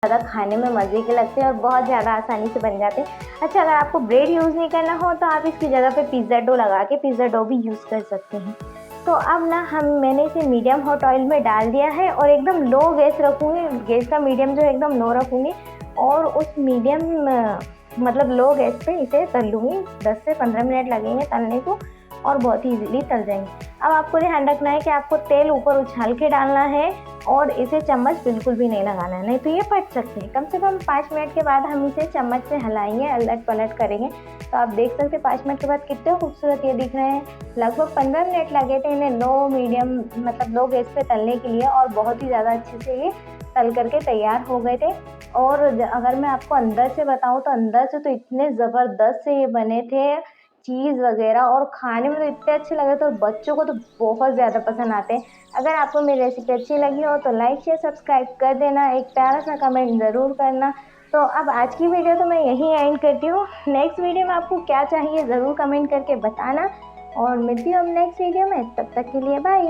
ज़्यादा खाने में मज़े के लगते हैं और बहुत ज़्यादा आसानी से बन जाते हैं। अच्छा, अगर आपको ब्रेड यूज़ नहीं करना हो तो आप इसकी जगह पे पिज़्ज़ा डो लगा के पिज़्ज़ा डो भी यूज़ कर सकते हैं। तो अब ना मैंने इसे मीडियम हॉट ऑयल में डाल दिया है और एकदम लो गैस रखूँगी, गैस का मीडियम जो है एकदम लो रखूँगी और उस मीडियम मतलब लो गैस पे इसे तल लूँगी। 10 से 15 मिनट लगेंगे तलने को और बहुत ही ईज़िली तल जाएंगे। अब आपको ध्यान रखना है कि आपको तेल ऊपर उछाल के डालना है और इसे चम्मच बिल्कुल भी नहीं लगाना है, नहीं तो ये फट सकते हैं। कम से कम 5 मिनट के बाद हम इसे चम्मच से हिलाएंगे, अलट पलट करेंगे। तो आप देख सकते हैं 5 मिनट के बाद कितने खूबसूरत ये दिख रहे हैं। लगभग 15 मिनट लगे थे इन्हें लो गैस पे तलने के लिए और बहुत ही ज़्यादा अच्छे से ये तल करके तैयार हो गए थे। और अगर मैं आपको अंदर से बताऊँ तो अंदर से तो इतने ज़बरदस्त से ये बने थे, चीज़ वगैरह, और खाने में तो इतने अच्छे लगे थे और बच्चों को तो बहुत ज़्यादा पसंद आते हैं। अगर आपको मेरी रेसिपी अच्छी लगी हो तो लाइक शेयर सब्सक्राइब कर देना, एक प्यारा सा कमेंट ज़रूर करना। तो अब आज की वीडियो तो मैं यहीं एंड करती हूँ। नेक्स्ट वीडियो में आपको क्या चाहिए ज़रूर कमेंट करके बताना और मिलती हूँ अब नेक्स्ट वीडियो में। तब तक के लिए बाय।